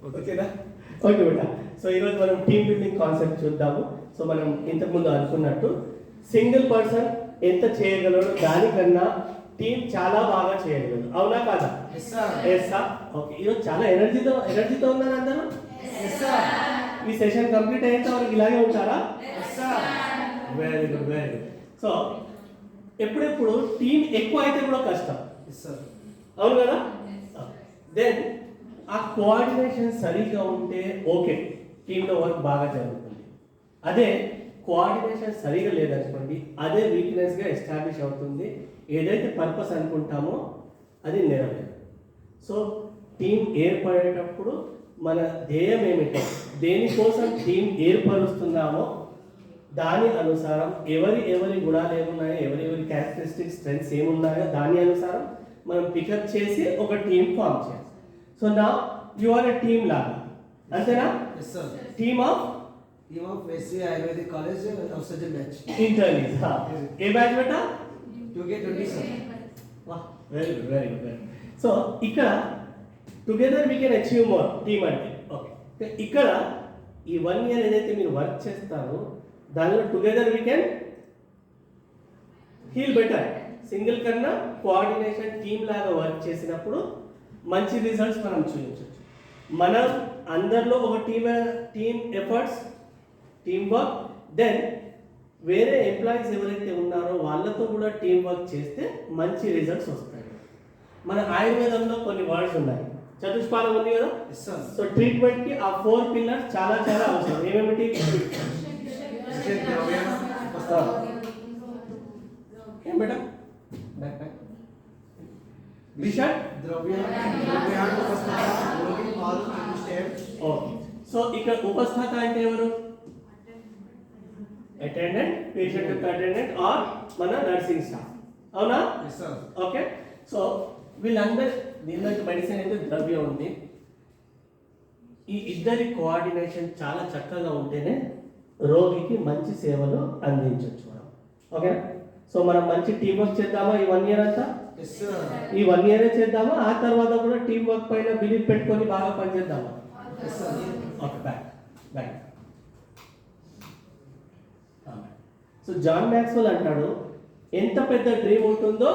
ఓకేనా? ఓకే బేటా. సో ఈరోజు మనం టీమ్ బిల్డింగ్ కాన్సెప్ట్ చూద్దాము. సో మనం ఇంతకుముందు అనుకున్నట్టు సింగిల్ పర్సన్ ఎంత చేయగలడో దానికన్నా టీం చాలా బాగా చేయగలదు. అవునా కాదా? Yes sir. ఓకే, ఈరోజు చాలా ఎనర్జీతో ఉన్నారు అందరూ. ఈ సెషన్ కంప్లీట్ అయ్యేంత వరకు ఇలాగే ఉంటారా? Very good, very good. So ఎప్పుడెప్పుడు టీం ఎక్కువ అయితే కూడా కష్టం, అవును కదా? దెన్ ఆ కోఆర్డినేషన్ సరిగ్గా ఉంటే ఓకే, టీంలో వర్క్ బాగా జరుగుతుంది. అదే కోఆర్డినేషన్ సరిగా లేదనుకోండి, అదే వీక్నెస్గా ఎస్టాబ్లిష్ అవుతుంది. ఏదైతే పర్పస్ అనుకుంటామో అది నెరవేరదు. సో టీం ఏర్పడేటప్పుడు మన ధ్యేయం ఏమిటో, దేనికోసం టీం ఏర్పరుస్తున్నామో దాని అనుసారం ఎవరి గుణాలు ఏమున్నాయో, ఎవరి క్యారెక్టరిస్టిక్స్ స్ట్రెంగ్స్ ఏమున్నాయో దాని అనుసారం మనం పికప్ చేసి ఒక టీం ఫామ్ చేయాలి. సో నా యు ఆర్ ఎ టీమ్ లాగా, అంతేనా? Team of SC Ayurvedic College Oxygen batch. ఇంటర్లీస్. ఏ బ్యాచ్ బేటా? 2K20 sir. వాహ్, very good, very good. So ఇక్కడ together we can achieve more team అంటే. ఓకే, ఇక్కడ ఈ 1 year ఏదైతే మీరు వర్క్ చేస్తారో దానిలో together we can heal better. Single కన్నా కోఆర్డినేషన్ టీమ్ లాగా వర్క్ చేసినప్పుడు మంచి రిజల్ట్స్ మనం చూపించవచ్చు. మనం అందరిలో ఒక team efforts, team work, then వేరే ఎంప్లాయీస్ ఎవరైతే ఉన్నారో వాళ్ళతో కూడా టీం వర్క్ చేస్తే మంచి రిజల్ట్స్ వస్తాయి. మన ఆయుర్వేదంలో కొన్ని వర్డ్స్ ఉన్నాయి, చతుష్పాదం ఉంది కదా. సో ట్రీట్మెంట్ కి ఆ 4 పిల్లర్స్ చాలా చాలా అవసరం. ఏమేమిటి? ఏం బేటా? సో ఇక్కడ ఉపస్థాత అంటే ఎవరు? అటెండెంట్, పేషెంట్ యొక్క అటెండెంట్ ఆర్ మన నర్సింగ్ స్టాఫ్, అవునా? ఓకే, సో వీళ్ళందరూ, దీనిలో మెడిసిన్ అయితే ద్రవ్యం ఉంది. ఈ ఇద్దరి కోఆర్డినేషన్ చాలా చక్కగా ఉంటేనే రోగికి మంచి సేవలు అందించవచ్చు మనం. ఓకే, సో మనం మంచి టీం వర్క్ చేద్దామా ఈ 1 year అంతా? ఈ 1 year చేద్దామా? ఆ తర్వాత కూడా టీం వర్క్ పైన బిలీఫ్ పెట్టుకొని బాగా పనిచేద్దామా? Okay, back. So John Maxwell అంటాడు, ఎంత పెద్ద డ్రీమ్ ఉంటుందో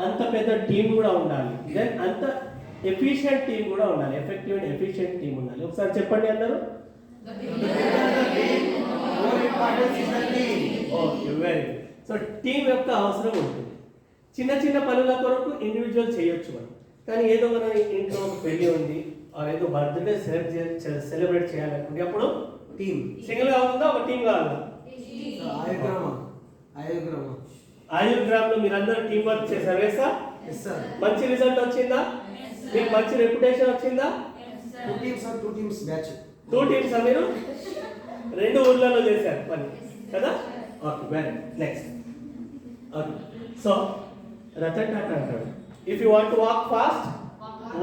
అంత పెద్ద టీం కూడా ఉండాలి, దెన్ అంత ఎఫిషియెంట్ టీం కూడా ఉండాలి, ఎఫెక్టివ్ అండ్ ఎఫిషియెంట్ టీం ఉండాలి. ఒకసారి చెప్పండి అందరూ. Okay, very good. So team యొక్క అవసరం ఉంటుంది. చిన్న చిన్న పనుల కొరకు ఇండివిజువల్ చేయొచ్చు మనం, కానీ ఏదో మన ఇంట్లో ఒక పెళ్లి ఉంది, ఏదో బర్త్డే సెలబ్రేట్ చేయాలనుకుంటే అప్పుడు టీం సింగిల్ గా ఉందా, ఒక టీం కావాలా? ఆయుర్గ్రామ్ లో మీరందరూ టీం వర్క్ చేశారు సార్. మంచి రిజల్ట్ వచ్చిందా? మీకు మంచి రెప్యుటేషన్ వచ్చిందా? 2 teams బ్యాచ్. 2 teams మీరు 2 ఊర్లలో చేశారు పని కదా. Okay, very next. Okay, so Ratan Tata అంటాడు, if you want to walk fast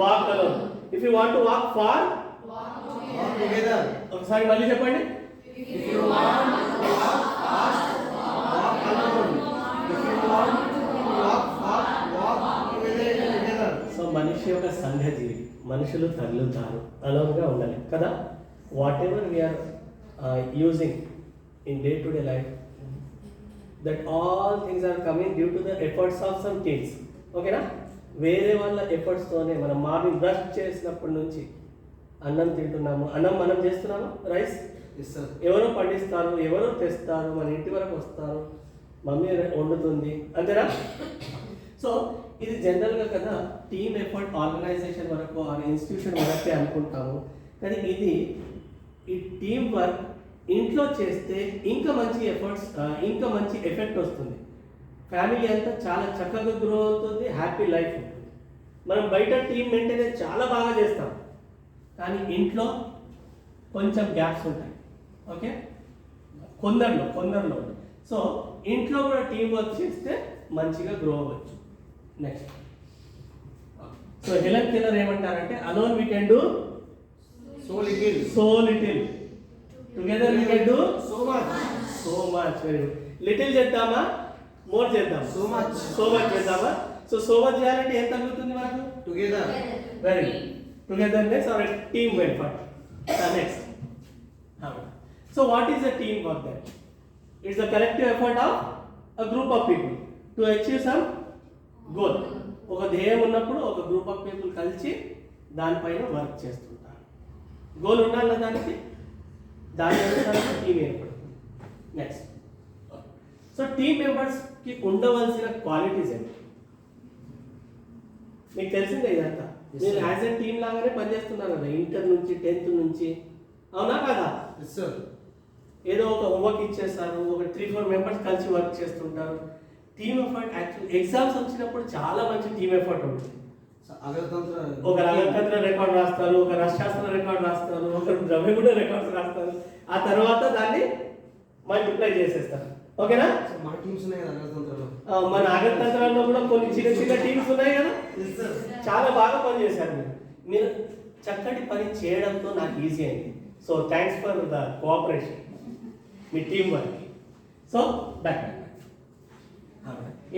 walk alone, if you want to walk far walk together. ఒకసారి మళ్ళీ చెప్పండి. If you want to walk fast, walk alone. If you want to walk fast, walk together. So మనిషి ఒక సంఘజీవి, మనుషులు తగులుతారు, అలోన్గా ఉండాలి కదా. Whatever we are using in day to day life, that all things are coming due to the efforts of some teams. ఓకేనా? వేరే వాళ్ళ ఎఫర్ట్స్తోనే మనం మార్నింగ్ బ్రష్ చేసినప్పటి నుంచి అన్నం తింటున్నాము. అన్నం మనం చేస్తున్నాము, రైస్ ఎవరో పండిస్తారు, ఎవరో తెస్తారు, మన ఇంటి వరకు వస్తారు, మమ్మీ వండుతుంది, అంతేనా? సో ఇది జనరల్గా కదా టీమ్ ఎఫర్ట్ ఆర్గనైజేషన్ వరకు, ఆ ఇన్స్టిట్యూషన్ వరకే అనుకుంటాము. కానీ ఈ టీమ్ వర్క్ ఇంట్లో చేస్తే ఇంకా మంచి ఎఫర్ట్స్, ఇంకా మంచి ఎఫెక్ట్ వస్తుంది. ఫ్యామిలీ అంతా చాలా చక్కగా గ్రో అవుతుంది, హ్యాపీ లైఫ్ ఉంటుంది. మనం బయట టీమ్ మెయింటెనెన్స్ చాలా బాగా చేస్తాం, కానీ ఇంట్లో కొంచెం గ్యాప్స్ ఉంటాయి. ఓకే, కొందరిలో. సో ఇంట్లో కూడా టీం వర్క్ చేస్తే మంచిగా గ్రో అవ్వచ్చు. నెక్స్ట్, సో హెలెన్ కెల్లర్ ఏమంటారంటే, alone we can do so little, together we can do so much. Very good. Little చేద్దామా, మోర్ చేద్దాం? సో మచ్ చేద్దామా? సో మచ్ చేయాలంటే ఏం తగ్గుతుంది మనకు? Together. Very good. togetherness or a team effort. Next. So what is a teamwork then? It's a collective effort of a group of people to achieve some goal. ఒక ధ్యేయం ఉన్నప్పుడు ఒక group of people కలిసి దానిపైన work చేస్తుంటారు. Goal ఉండాలి దానికి, దాని అనుసారంగా టీం ఏర్పడుతుంది. నెక్స్ట్, సో టీమ్ మెంబర్స్కి ఉండవలసిన క్వాలిటీస్ ఏంటి? మీకు తెలిసిందే ఇదంతా. మీరు యాజ్ ఎ టీమ్ లాగానే పనిచేస్తున్నారు కదా, ఇంటర్ నుంచి 10th నుంచి, అవునా కదా? ఏదో ఒక హోంవర్క్ ఇచ్చేస్తారు, ఒక 3-4 మెంబర్స్ కలిసి వర్క్ చేస్తుంటారు. టీమ్ ఎఫర్ట్ యాక్చువల్ ఎగ్జామ్స్ వచ్చినప్పుడు చాలా మంచి టీమ్ ఎఫర్ట్ ఉంటుంది. ఒక అగరతంత్ర రికార్డ్ రాస్తారు, ఒక రసశాస్త్ర రికార్డ్ రాస్తారు, ఒక ద్రవ్యగుణ రికార్డ్స్ రాస్తారు, ఆ తర్వాత దాన్ని మల్టిప్లై చేసేస్తారు. ఓకేనా? మన అగరతంత్రాల్లో కూడా కొన్ని చిన్న చిన్న టీమ్స్ ఉన్నాయి కదా, చాలా బాగా పనిచేశారు మీరు. మీరు చక్కటి పని చేయడంతో నాకు ఈజీ అయింది. So thanks for the cooperation, me team work. So back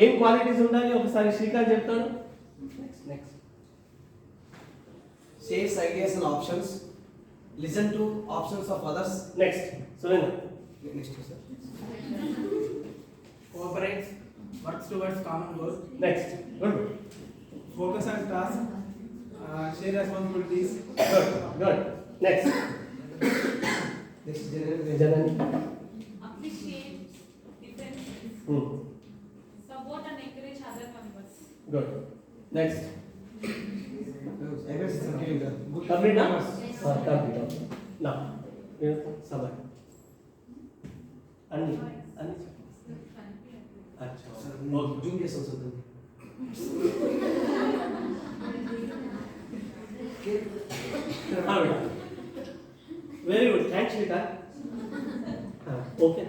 ఏం క్వాలిటీస్ ఉండాలి ఒకసారి శ్రీకాంత్ చెప్తాడు. Next shares ideas and options, listen to options of others. Next Surendra. Next sir. Cooperates, works towards common goals, next good focus on tasks, share responsibilities, good. Next Next general. Janani. appreciate differences, support and encourage other members. Good. Next Everyone is completing the good complete నా? members. Complete. నా సమర్ అన్ని అన్ని అచ్చా Sir, okay. Zoom చేస్తాం sir దాన్ని. Very good, thanks Srikanth. Okay.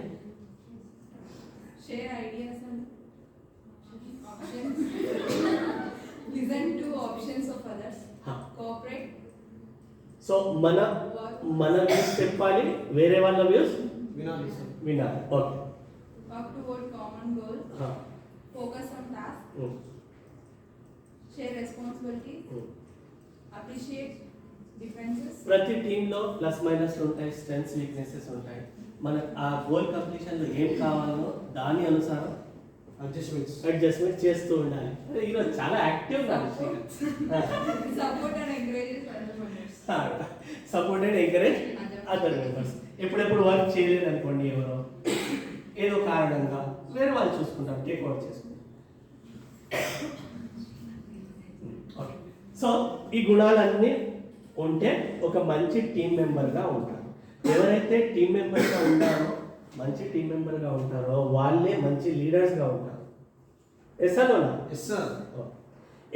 Share ideas and options. Listen to options of others. Cooperate. So మన views చెప్పాలి, వేరే వాళ్ళ వ్యూస్ వినాలి సార్. వినాలి. Okay. Work toward common goals. Focus on tasks. Share responsibilities. Appreciate differences. ప్రతి టీంలో plus minus ఉంటాయి, strengths weaknesses ఉంటాయి. మన ఆ గోల్ కంప్లీషన్లో ఏం కావాలో దాని అనుసారం అడ్జస్ట్మెంట్ చేస్తూ ఉండాలి. ఈరోజు చాలా యాక్టివ్ కాదు Support and encourage other members. Support and encourage other members. ఎప్పుడెప్పుడు వర్క్ చేయలేదు అనుకోండి, ఎవరో ఏదో కారణంగా వేరే వాళ్ళు చూసుకుంటారు, టేక్ ఓవర్ చేసుకుంటారు. ఓకే. సో ఈ గుణాలన్నీ ఉంటే ఒక మంచి టీం మెంబర్గా ఉంటారు. ఎవరైతే టీం మెంబర్గా ఉంటారో, మంచి టీం మెంబర్గా ఉంటారో వాళ్ళే మంచి లీడర్స్గా ఉంటారు. Yes sir? Yes sir.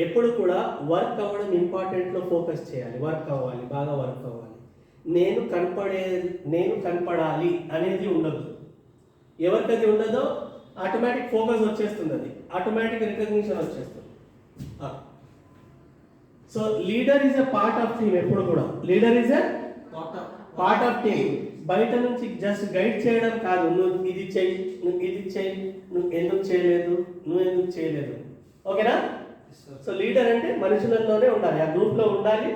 ఎప్పుడు కూడా వర్క్ అవ్వడం ఇంపార్టెంట్లో ఫోకస్ చేయాలి. వర్క్ అవ్వాలి, బాగా వర్క్ అవ్వాలి. నేను కనపడాలి అనేది ఉండదు. ఎవరికది ఉండదో ఆటోమేటిక్ ఫోకస్ వచ్చేస్తుంది, అది ఆటోమేటిక్ రికగ్నిషన్ వచ్చేస్తుంది. So leader is a part of team. ఎప్పుడు కూడా leader is a part of team. బయట నుంచి జస్ట్ గైడ్ చేయడం కాదు, నువ్వు ఇది చెయ్యి, నువ్వు ఇది చెయ్యి, నువ్వు ఎందుకు చేయలేదు. ఓకేనా? సో లీడర్ అంటే మనుషులలోనే ఉండాలి, ఆ గ్రూప్లో ఉండాలి.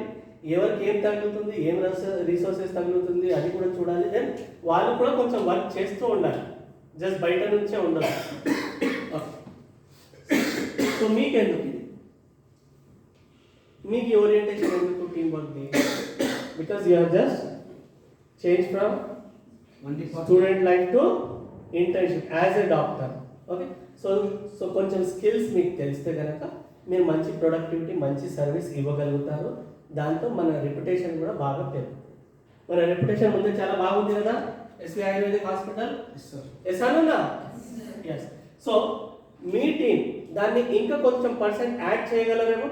ఎవరికి ఏం తగులుతుంది, ఏం రిసోర్సెస్ తగులుతుంది అది కూడా చూడాలి. దెన్ వాళ్ళు కూడా కొంచెం వర్క్ చేస్తూ ఉండాలి, జస్ట్ బయట నుంచే ఉండదు. సో మీకెందుకు ఇది? మీకు ఓరియంటేషన్ ఎందుకు టీం వర్క్ది? Because you have just change from student life to internship as a doctor. Okay. So కొంచెం స్కిల్స్ మీకు తెలిస్తే కనుక మీరు మంచి ప్రొడక్టివిటీ, మంచి సర్వీస్ ఇవ్వగలుగుతారు. దాంతో మన రెప్యుటేషన్ కూడా బాగా పెరుగుతుంది. మన రెప్యుటేషన్ ముందే చాలా బాగుంది కదా, ఎస్వి ఆయుర్వేదిక్ హాస్పిటల్. ఎస్ అన్నా? ఎస్. సో మీ టీం దాన్ని ఇంకా కొంచెం పర్సెంట్ యాడ్ చేయగలరేమో.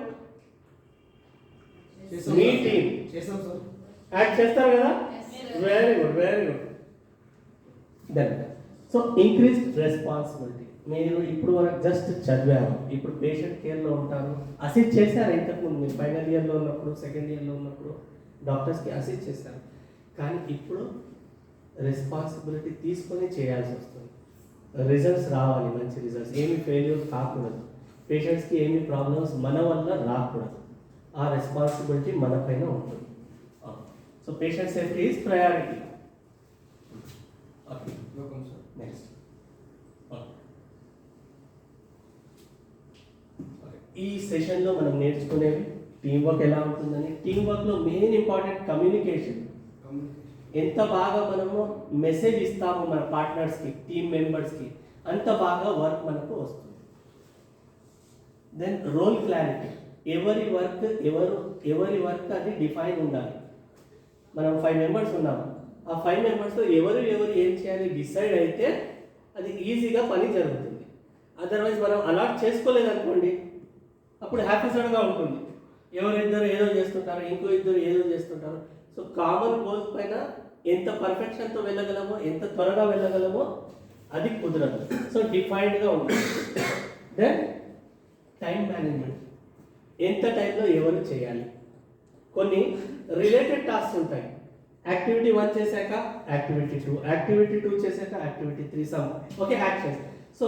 మీ టీం యాడ్ చేస్తారు కదా? Very good. Then so increased responsibility. మీరు ఇప్పుడు వరకు జస్ట్ చదివారు, ఇప్పుడు పేషెంట్ కేర్లో ఉంటారు. అసిస్ట్ చేశారు ఇంతకుముందు, మీరు ఫైనల్ ఇయర్లో ఉన్నప్పుడు, సెకండ్ ఇయర్లో ఉన్నప్పుడు డాక్టర్స్కి అసిస్ట్ చేశారు. కానీ ఇప్పుడు రెస్పాన్సిబిలిటీ తీసుకొని చేయాల్సి వస్తుంది. రిజల్ట్స్ రావాలి, మంచి రిజల్ట్స్, ఏమి ఫెయిల్యూర్ కాకూడదు, పేషెంట్స్కి ఏమి ప్రాబ్లమ్స్ మన వల్ల రాకూడదు. ఆ రెస్పాన్సిబిలిటీ మన పైన ఉంటుంది. So patient safety is priority. Okay, next. ఈ సెషన్లో మనం నేర్చుకునేవి టీం వర్క్ ఎలా ఉంటుందని. టీం వర్క్లో మెయిన్ ఇంపార్టెంట్ కమ్యూనికేషన్. ఎంత బాగా మనము మెసేజ్ ఇస్తామో మన పార్ట్నర్స్కి, టీమ్ మెంబర్స్కి, అంత బాగా వర్క్ మనకు వస్తుంది. Then role clarity. ఎవరి వర్క్ అది డిఫైన్ ఉండాలి. మనం 5 మెంబర్స్ ఉన్నాము. ఆ 5 మెంబర్స్లో ఎవరు ఏం చేయాలి డిసైడ్ అయితే అది ఈజీగా పని జరుగుతుంది. అదర్వైజ్ మనం అలాట్ చేసుకోలేదనుకోండి, అప్పుడు హ్యాపీసడ్గా ఉంటుంది. ఎవరిద్దరు ఏదో చేస్తుంటారు, ఇంకో ఇద్దరు ఏదో చేస్తుంటారు. సో కామన్ గోల్స్ పైన ఎంత పర్ఫెక్షన్తో వెళ్ళగలమో, ఎంత త్వరగా వెళ్ళగలమో అది కుదరదు. సో డిఫైన్డ్గా ఉంటుంది. Then time management. ఎంత టైంలో ఎవరు చేయాలి. కొన్ని రిలేటెడ్ టాస్క్స్ ఉంటాయి. యాక్టివిటీ 1 చేశాక యాక్టివిటీ 2, యాక్టివిటీ 2 చేశాక activity 3, some okay actions. So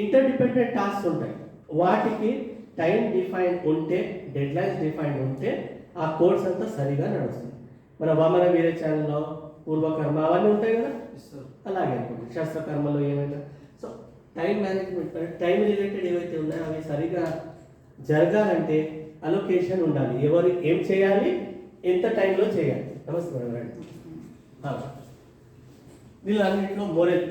interdependent tasks ఉంటాయి. వాటికి టైం డిఫైన్ ఉంటే, డెడ్ లైన్స్ డిఫైన్ ఉంటే ఆ కోర్స్ అంతా సరిగా నడుస్తుంది. మన వామన వీర ఛానల్లో పూర్వకర్మ అవన్నీ ఉంటాయి కదా, అలాగే అనుకోండి. శాస్త్రకర్మలో ఏమైనా. So time management, time related ఏవైతే ఉన్నాయో అవి సరిగా జరగాలంటే అలొకేషన్ ఉండాలి. ఎవరు ఏం చేయాలి, ఎంత టైంలో చేయాలి. నమస్తే మేడం. వీళ్ళన్నింటిలో మోరల్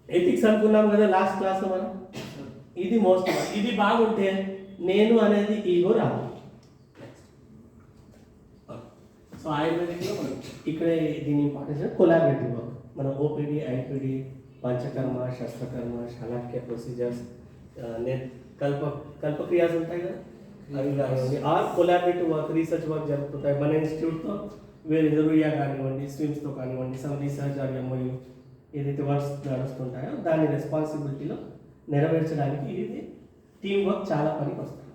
ఎథిక్స్ అనుకున్నాం కదా లాస్ట్ క్లాస్లో మనం. ఇది మోస్ట్, ఇది బాగుంటే నేను అనేది ఈగో రాదు. సో ఆయుర్వేదిక్లో మనం ఇక్కడ దీని ఇంపార్టెన్స్ కొలాబరేటివ్ వర్క్. మనం ఓపీడీ, ఐపీడీ, పంచకర్మ, శస్త్రకర్మ, శాలాక్య ప్రొసీజర్స్, కల్పక్రియాస్ ఉంటాయి కదా, అవి కానివ్వండి. Or collaborative work, research work జరుగుతుంటాయి మన ఇన్స్టిట్యూట్తో. వేరే రుయా కానివ్వండి, స్విమ్స్తో కానివ్వండి, సమ్ రీసెర్చ్ ఆర్ ఎంఓయూ ఏదైతే వర్క్స్ నడుస్తుంటాయో దాని రెస్పాన్సిబిలిటీలో నెరవేర్చడానికి ఇది టీం వర్క్ చాలా పనికి వస్తుంది.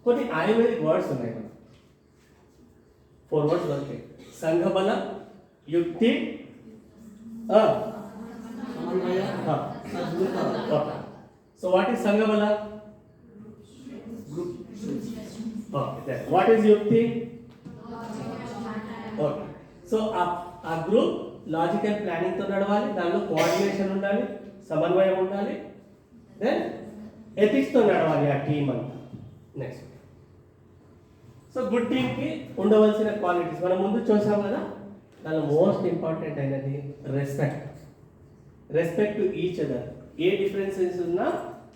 కొన్ని ఆయుర్వేదిక్ వర్డ్స్ ఉన్నాయి మనం. 4 వర్డ్స్ దొరికాయి. సంఘబల, యుక్తి, సో వాట్ ఈస్ సంఘబల? వాట్ ఈస్ యుక్తి? ఓకే. సో ఆ గ్రూప్ లాజికల్ ప్లానింగ్తో నడవాలి, దానిలో కోఆర్డినేషన్ ఉండాలి, సమన్వయం ఉండాలి, దెన్ ఎథిక్స్తో నడవాలి ఆ టీం అంతా. నెక్స్ట్, సో గుడ్ టీమ్కి ఉండవలసిన క్వాలిటీస్ మనం ముందు చూసాం కదా. దానిలో మోస్ట్ ఇంపార్టెంట్ అయినది respect to each other. A differences ఉన్నా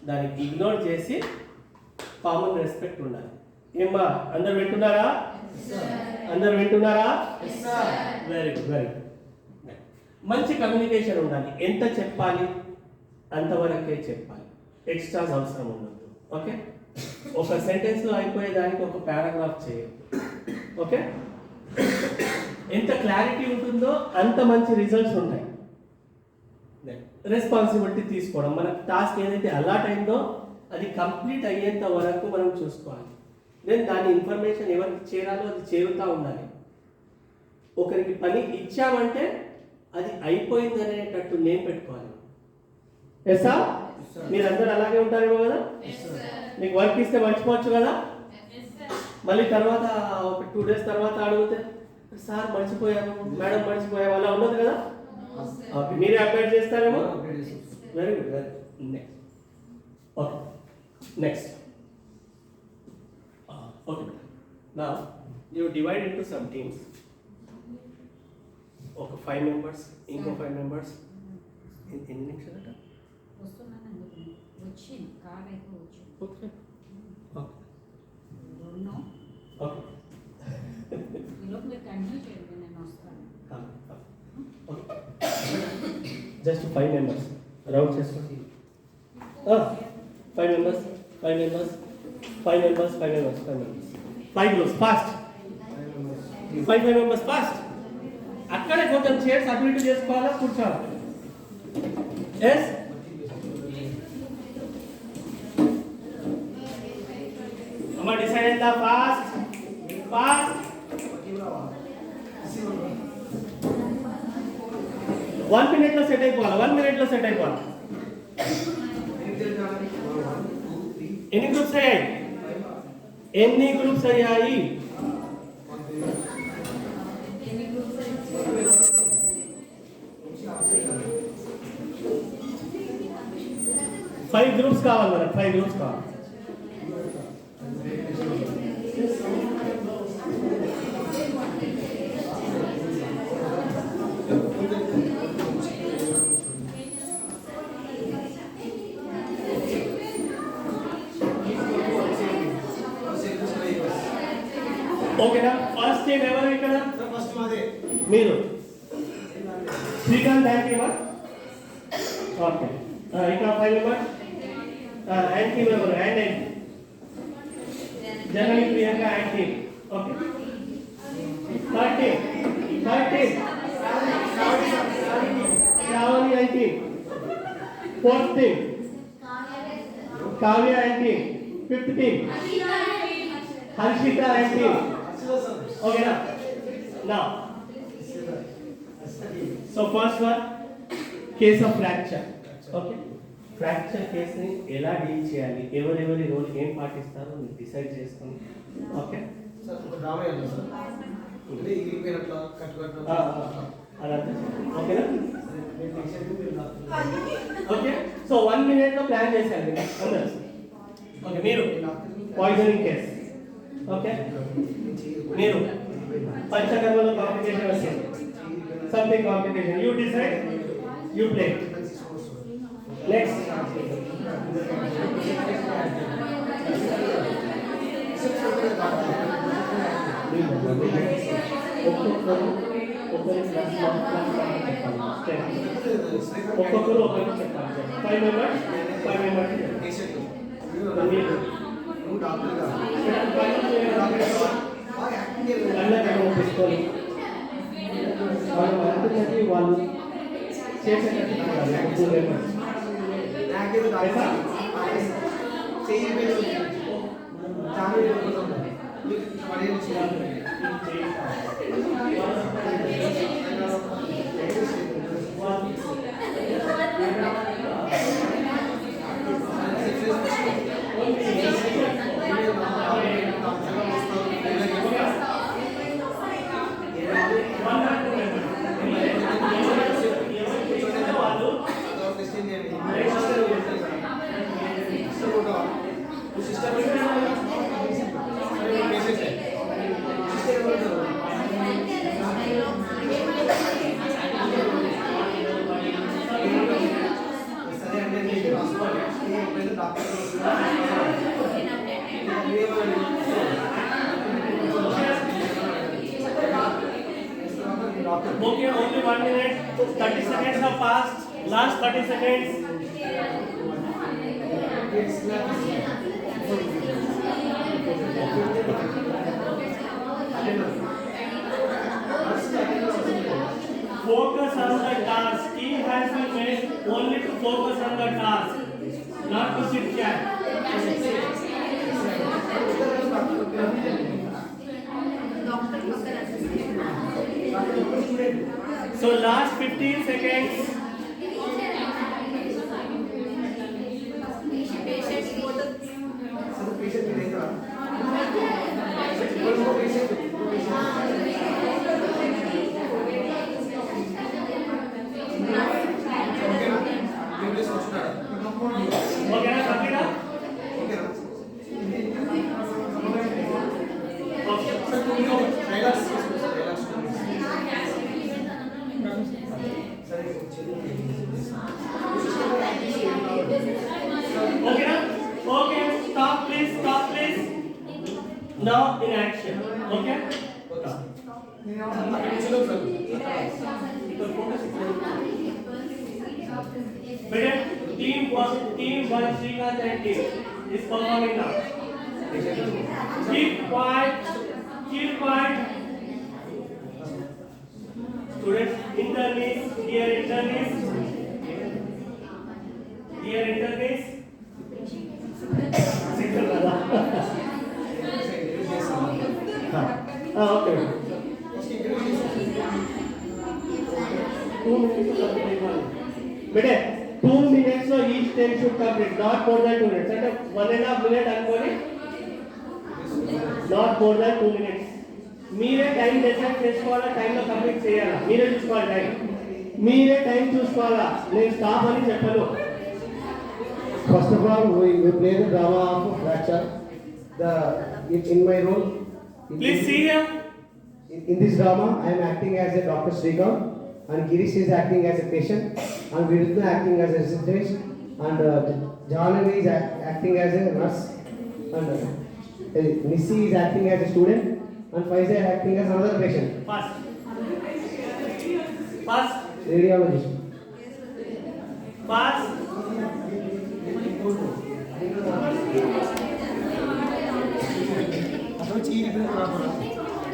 దాన్ని ఇగ్నోర్ చేసి కామన్ రెస్పెక్ట్ ఉండాలి. ఏమ్మా అందరు వింటున్నారా? అందరు వింటున్నారా? Very good, very good. మంచి కమ్యూనికేషన్ ఉండాలి. ఎంత చెప్పాలి అంతవరకే చెప్పాలి, ఎక్స్ట్రాస్ అవసరం ఉండదు. ఓకే, ఒక సెంటెన్స్లో అయిపోయేదానికి ఒక పారాగ్రాఫ్ చేయాలి. ఓకే, ఎంత క్లారిటీ ఉంటుందో అంత మంచి రిజల్ట్స్ ఉంటాయి. రెస్పాన్సిబిలిటీ తీసుకోవడం, మన టాస్క్ ఏదైతే అలాట్ అయిందో అది కంప్లీట్ అయ్యేంత వరకు మనం చూసుకోవాలి. దెన్ దాని ఇన్ఫర్మేషన్ ఎవరికి చేరాలో అది చేరుతూ ఉండాలి. ఒకరికి పని ఇచ్చామంటే అది అయిపోయింది అనేటట్టు నేమ్ పెట్టుకోవాలి. ఎస్ సార్, మీరందరూ అలాగే ఉంటారేమో కదా. మీకు వర్క్ ఇస్తే మర్చిపోవచ్చు కదా. మళ్ళీ తర్వాత ఒక 2 days తర్వాత అడిగితే సార్ మర్చిపోయాము, మేడం మర్చిపోయాము, అలా ఉండదు కదా. ఓకే, మీరే అప్డేట్ చేస్తారేమో. Very good, very next. Okay, next. Okay, నా you divide into some teams. ఒక 5 members, ఇంకో 5 members. ఎన్ని నిమిషాలు వస్తున్నానండి, వచ్చింది కార్ అయితే వచ్చి. Okay okay okay. ఈలోపు మీరు కంటిన్యూ చేయండి, నేను వస్తాను. జస్ట్ 5 members రౌండ్ చేసుకోండి. 5 members, 5 members, 5 members, 5 members, 5 members. 5 groups, fast. 5 members, fast. అక్కడే కొంచెం చైర్స్ అటు ఇటు చేసుకోవాలా, కూర్చోవాలి. ఎస్, అమ్మ డిసైడ్ అయిందా? Fast fast. 1 minute లో సెట్ అయిపోవాలి, 1 minute లో సెట్ అయిపోవాలి. ఎన్ని గ్రూప్స్ అయ్యాయి? ఎన్ని గ్రూప్స్ అయ్యాయి? ఫైవ్ గ్రూప్స్ కావాలి మనకు, 5 గ్రూప్స్ కావాలి. ఓకేనా? ఫస్ట్ టైం ఎవరు ఇక్కడ? ఫస్ట్ మాదే మీరు. Srikanth anti member. ఓకే, ఇక్కడ 5 members. Aunty member and aunty. Janani Priyanka aunty. Okay. 13 Sravani aunty. 14 Kavya aunty. 15 Harshita aunty. ఓకేనా? Now, so first one, case of fracture. Okay, fracture కేసుని ఎలా డీల్ చేయాలి, ఎవరెవరి రోల్ ఏం పాటిస్తారో మీరు డిసైడ్ చేసుకొని. ఓకే సార్ ఒక డ్రామా వేయాలి సార్. అంటే ఇరిగిపోయినట్లా కట్టుకట్టు అదంతా. ఓకేనా? ఓకే, సో 1 minute లో ప్లాన్ చేశారు అందరూ. ఓకే, మీరు పాయిజనింగ్ కేస్. ఓకే, మీరు పంచకర్మలో కాంప్లికేషన్ వస్తుంది, something complication, you decide, you play. Next ఒక్కొక్కరు ఒకరికి చెప్పాలి. 5 మెంబర్స్ నువ్వు డాక్టర్ కాదు కళ్ళకి ఒప్పించుకొని వాళ్ళు అనుకున్నది వాళ్ళు చేసేటట్టు నాకేదో డాక్టర్ చెయ్యి చాలా పడేది చేయాలి. Okay, only 1 minute, 30 seconds have passed. Last 30 seconds. Focus on the task. Team has been made only to focus on the task, not to sit chat. So last 15 seconds. Okay, na Sakina? Okay, na? Okay, stop please, stop please. Now in action. Okay? Better team one, Srikanth and team is performing now. Keep quiet, keep quiet. Students, internees, dear internees, dear internees. Okay. 2 minutes. Better 2 minutes. So each time should complete, not more than 2 minutes. అంటే 1.5 minute అనుకోని, not more than 2 minutes. మీరే time decide చేసుకోవాలా, టైంలో complete చేయాలా, మీరే చూసుకోవాలి time, మీరే time చూసుకోవాలా. నేను స్టాప్ అని చెప్పను. First of all, we play the drama of fracture. In my role, please see here. in this drama, I am acting as a Dr. Srikanth, and Girish is acting as a patient, and Vidutna acting as a receptionist, and Jahanavi is acting as a nurse, and Nissi is acting as a student, and Faiza is acting as another patient, fast fast radiologist. Fast.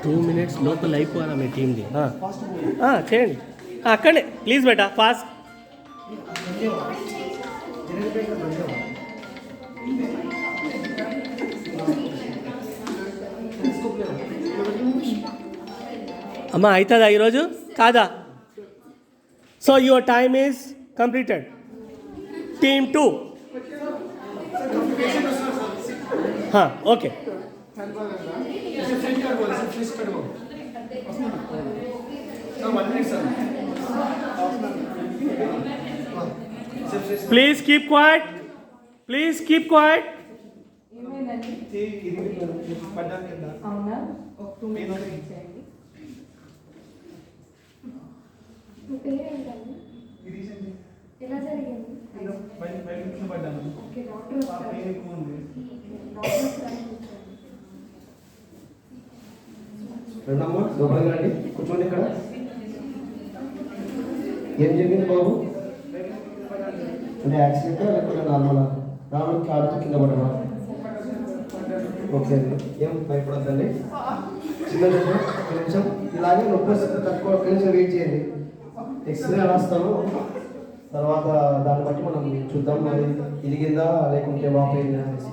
2 minutes లోపల అయిపోవాలా మీ టీమ్ది. చేయండి అక్కడే please beta, fast. అమ్మా అవుతుందా ఈరోజు కాదా? So your time is completed. Team 2. Okay. Please keep quiet, please keep quiet. అవునా? ఒక 2 minutes చేయండి. ఎలా జరిగింది? ఓకే, డాక్టర్ వస్తారు. డాక్టర్ వస్తారు. రెండమ్మ లోపలికి రండి, కూర్చోండి ఇక్కడ. ఏం జరిగింది బాబు? అంటే యాక్సిడెంట్ లేకపోతే నార్మల్ కారుతో కింద పడమా? ఓకే అండి, ఏం భయపడద్దండి. చిన్న ఒక నిమిషం ఇలాగే నొప్పి వస్తుంది, తక్కువ ఒక నిమిషం వెయిట్ చేయండి. ఎక్స్రే రాస్తాను, తర్వాత దాన్ని బట్టి మనం చూద్దాం మరి ఇరిగిందా లేకుంటే వాపోయిందా అనేసి.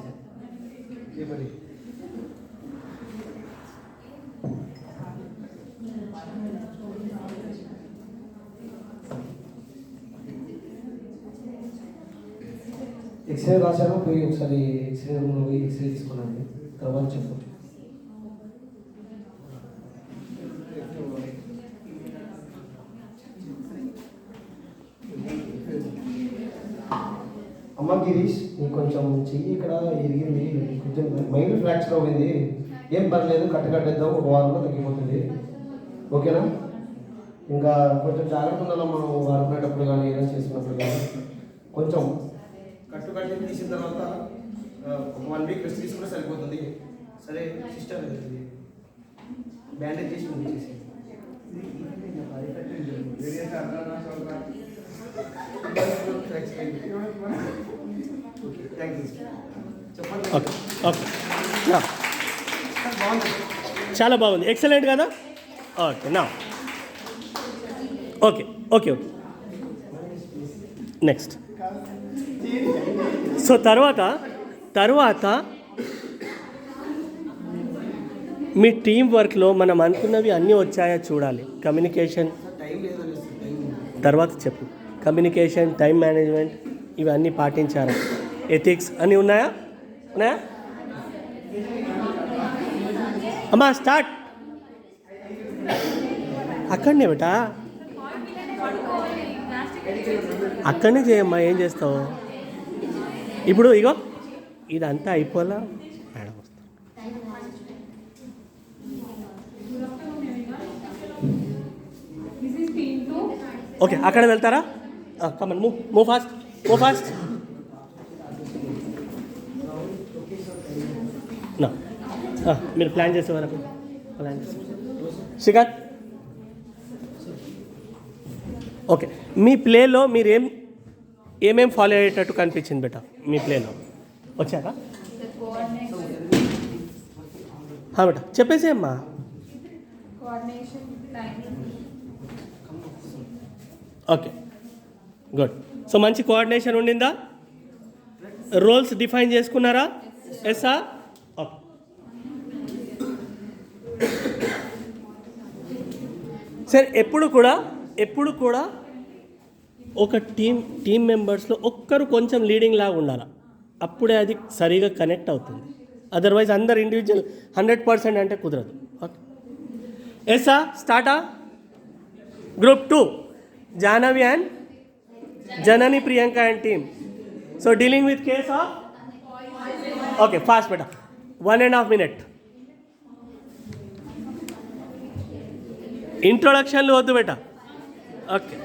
ఎక్స్రే రాశాను, పోయి ఒకసారి ఎక్స్రే రూమ్లో పోయి ఎక్స్రే తీసుకున్నాను, తర్వాత చెప్పు. అమ్మ గిరీష్, నీకు కొంచెం చెయ్యి ఇక్కడ ఇరిగింది, కొంచెం మైండ్ ఫ్రాక్చర్ అయింది. ఏం పర్లేదు, కట్టేద్దాం, ఒక వారంలో తగ్గిపోతుంది. ఓకేనా? ఇంకా కొంచెం జాగ్రత్త ఉండాలి మనం వాడుకునేటప్పుడు కానీ ఏదైనా చేసినప్పుడు కానీ. కొంచెం కట్టి తీసిన తర్వాత ఒక 1 week రెస్ట్ తీసుకుంటే సరిపోతుంది. సరే సిస్టర్, బ్యాండేజ్ చేసి పంపించేసి. ఓకే ఓకే, చాలా బాగుంది, ఎక్సలెంట్ కదా. ఓకే నా okay okay okay next. So తర్వాత మీ టీం వర్క్లో మనం అనుకున్నవి అన్నీ వచ్చాయా చూడాలి. కమ్యూనికేషన్ తర్వాత చెప్పు. కమ్యూనికేషన్, టైం మేనేజ్మెంట్ ఇవన్నీ పాటించారా? ఎథిక్స్ అన్నీ ఉన్నాయా? అమ్మా స్టార్ట్. అక్కడనే బేటా, అక్కడనే చేయమ్మా. ఏం చేస్తావు ఇప్పుడు? ఇగో ఇదంతా అయిపోలా మేడం వస్తా. ఓకే, అక్కడ వెళ్తారా? Come on, move fast. నా మీరు ప్లాన్ చేసేవారు శ్రీకాంత్. ఓకే, మీ ప్లేలో మీరు ఏమేం ఫాలో అయ్యేటట్టు కనిపించింది బేటా మీ ప్లేలో? వచ్చారా? బేటా చెప్పేసి అమ్మా. Coordination, time. Okay good. So మంచి కోఆర్డినేషన్ ఉండిందా? రోల్స్ డిఫైన్ చేసుకున్నారా? ఎస్సా? ఓకే. సరే, ఎప్పుడు కూడా ఒక టీమ్ మెంబర్స్లో ఒక్కరు కొంచెం లీడింగ్ లాగా ఉండాలి, అప్పుడే అది సరిగా కనెక్ట్ అవుతుంది. అదర్వైజ్ అందరు ఇండివిజువల్ 100% అంటే కుదరదు. ఓకే, ఎస్సా స్టార్టా. Group 2 Jahnavi and Janani Priyanka and team. So dealing with case of, okay fast బేటా, 1.5 minute. ఇంట్రొడక్షన్లు వద్దు బేటా. ఓకే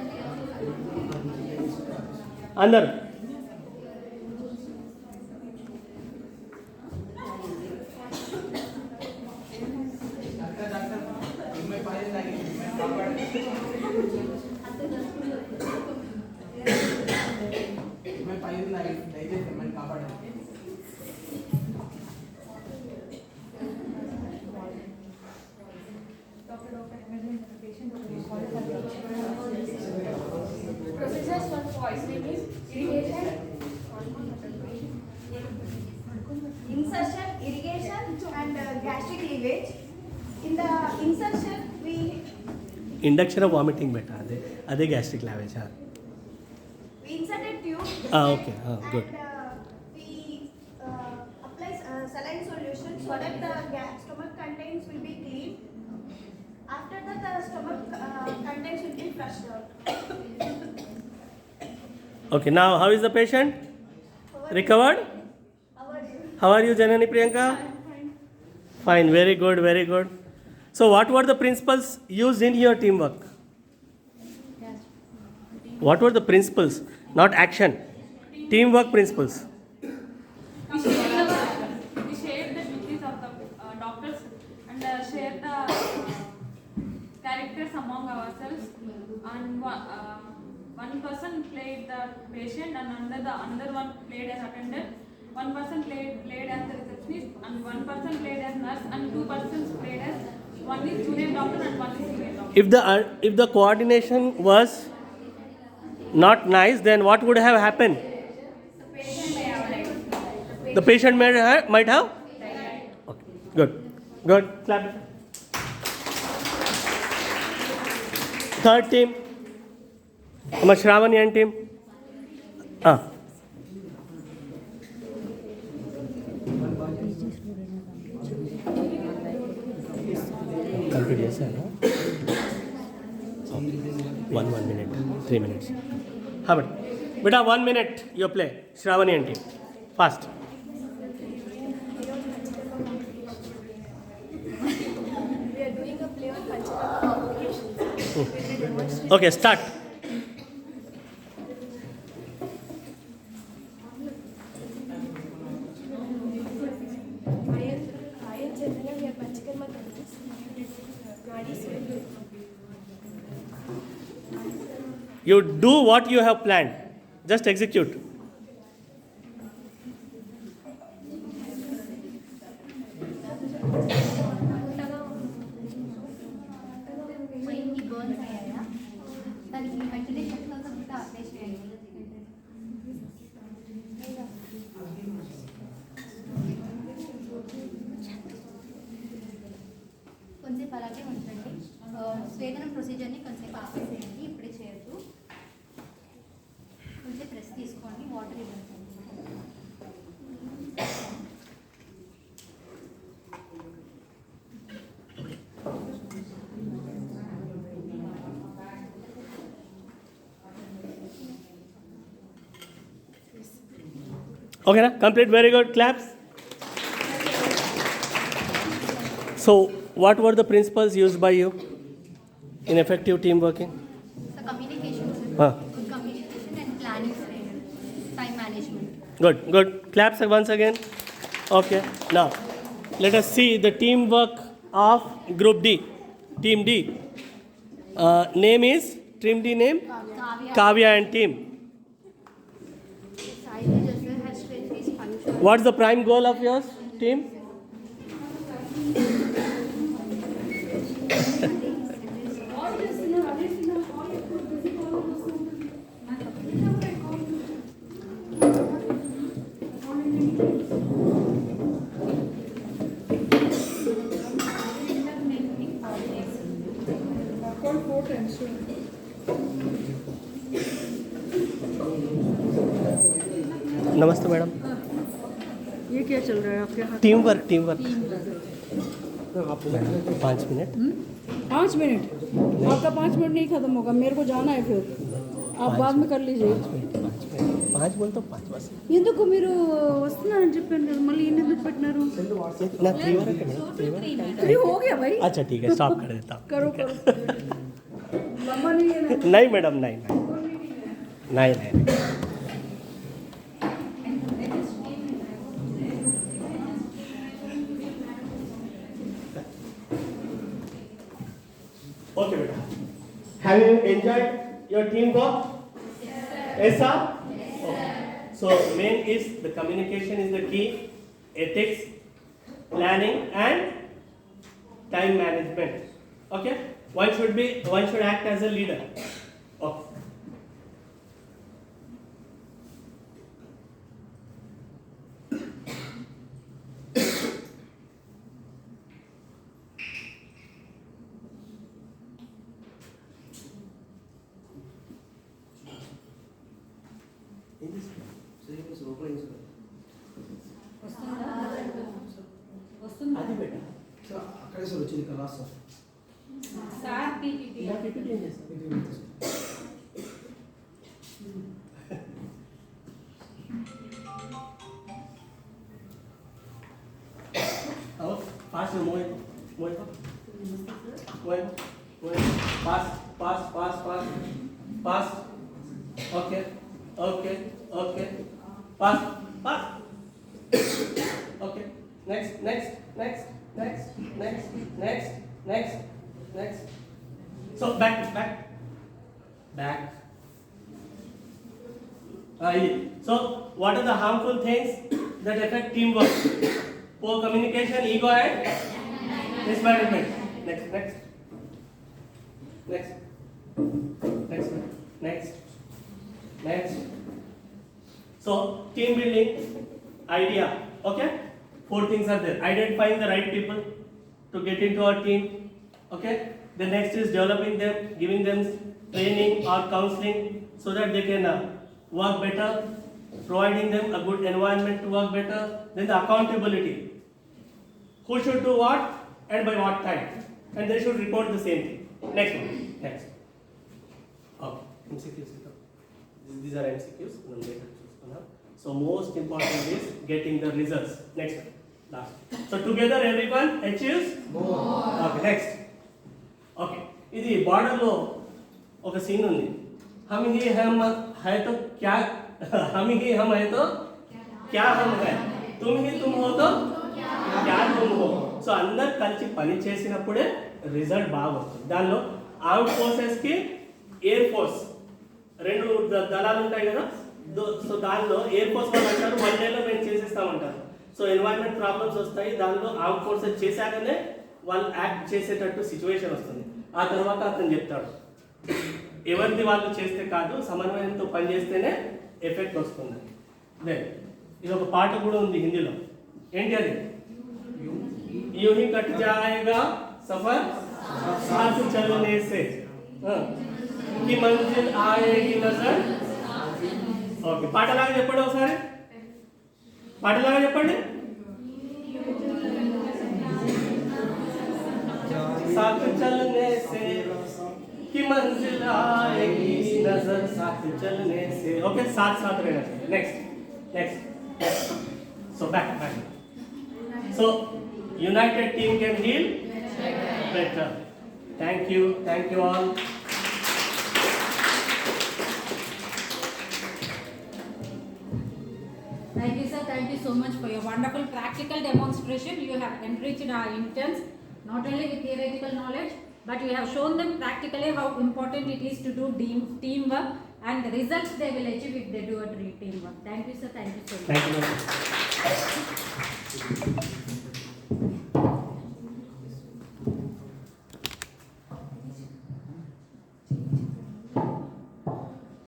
అందరు Procedures for poisoning is irrigation, insertion, irrigation, and gastric cleavage. In the insertion, we induction of vomiting బేటా, అదే gastric lavage. insert a tube. Okay, good. And we apply saline solution so that the stomach contents will be clean. After that, the stomach contents will be flushed out. Okay, now how is the patient? Recovered? How are you, Janani Priyanka? Fine, very good, very good. So what were the principles used in your teamwork? What were the principles? Not action. Teamwork principles. We share the duties of the doctors and share the characters among ourselves. And one person played the patient, and another one played as attendant. One person played as the receptionist, and one person played as nurse, and 2 persons played as, one is junior doctor and one is senior doctor. If the coordination was not nice, then what would have happened? The patient might have. Okay, good. Clap. Third team, Shravani and team. Complete చేశాను. 1 minute, 3 minutes. How about beta 1 minute you play Shravani and team. Fast. We are doing a play on Panchakarma complications. Okay, start. I and Chandana, we are Panchakarma countries. You do what you have planned. Just execute. మైండ్కి burns అయ్యాయా, దానికి ventilation కోసం apply చేయాలి. కొంచెంసేపు అలాగే ఉంచండి. స్వేదనం ప్రొసీజర్ని కొంచెంసేపు ఆపేసేయండి, ఇప్పుడే చేయొద్దు. కొంచెం రెస్ట్ తీసుకోండి, వాటర్ ఇవ్వండి. Okay, na? Complete. Very good. Claps. So, what were the principles used by you in effective team working? So communication, Huh. good communication and planning, time management. Good. Claps once again. Okay. Now, let us see the teamwork of Group D. Team D. Name is, Team D name? Kavya and team. What's the prime goal of yours, team? नमस्ते madam. ये क्या चल रहा है आपके हाथ? Team work आप 5 minute 5 minute? आपका 5 मिनट नहीं खत्म होगा, मेरे को जाना है फिर, आप बाद में कर लीजिए. 5 बोलतो 5 बस ఎందుకు మీరు వస్తున్నారని చెప్పాను కదా, మళ్ళీ ఎన్ని ఎందుకు పెట్టినారు? ना 3 वर्क है मैडम 3 वर्क 3 हो गया भाई. अच्छा ठीक है स्टॉप कर देता हूँ करो करो. लंबा नहीं है ना? नहीं मैडम नहीं नहीं नहीं Okay, beta. Have you enjoyed your teamwork? Yes, sir. Okay. So main is the communication is the key, ethics, planning, and time management. Okay. One should act as a leader. Okay. అది బేటా అక్కడే sir వచ్చింది కదా last sir. Sir PPT. ఇలా PPT ఏం చేస్తారు? आओ पास में मोए पास पास पास पास पास ओके ओके ओके पास पास okay next next next next next next next next so back so what are the harmful things that affect teamwork? Poor communication, ego, and mismanagement. Next. So team building idea. Okay, 4 things are there. Identifying the right people to get into our team. Okay, the next is developing them, giving them training or counseling so that they can work better, providing them a good environment to work better. Then the accountability. Who should do what and by what time, and they should report the same thing. Next. Okay, MCQs. These are MCQs. So most important is getting the results. Next, last. So together everyone achieves more. Okay, next. Okay, ఇది border లో ఒక scene ఉంది. हम ही हम है तो क्या हम ही हम है तो क्या हम है, तुम ही तुम हो तो क्या तुम हो. సో అందరు కలిసి పని చేసినప్పుడే రిజల్ట్ బాగా వస్తుంది. దానిలో ఆర్మ్డ్ ఫోర్సెస్ కి ఎయిర్ ఫోర్స్ 2 దళాలు ఉంటాయి కదా. సో దానిలో ఎయిర్ ఫోర్స్ వాళ్ళు అంటారు 1 డేలో మేము చేసేస్తామంటారు. సో ఎన్వైరన్మెంట్ ప్రాబ్లమ్స్ వస్తాయి. దానిలో ఆర్మ్డ్ ఫోర్సెస్ చేశాకనే వాళ్ళు యాక్ట్ చేసేటట్టు సిచ్యువేషన్ వస్తుంది. ఆ తర్వాత అతను చెప్తాడు ఎవరిది వాళ్ళు చేస్తే కాదు, సమన్వయంతో పనిచేస్తేనే ఎఫెక్ట్ వస్తుంది. అదే ఇది ఒక పాట కూడా ఉంది హిందీలో. ఏంటి అది? यूं ही कट जाएगा सफर साथ चलने से कि मंजिल आएगी नजर. ఓకే, పాటలాగా చెప్పండి ఒకసారి. పాటలాగా చెప్పండి. साथ चलने से कि मंजिल आएगी नजर, साथ चलने से. ओके, साथ रहना चाहिए. Next. So back. So united team can heal better. Thank you all. Thank you, sir. Thank you so much for your wonderful practical demonstration. You have enriched our interns not only with theoretical knowledge, but you have shown them practically how important it is to do teamwork and the results they will achieve if they do a teamwork. Thank you, sir. Thank you so much. Thank you.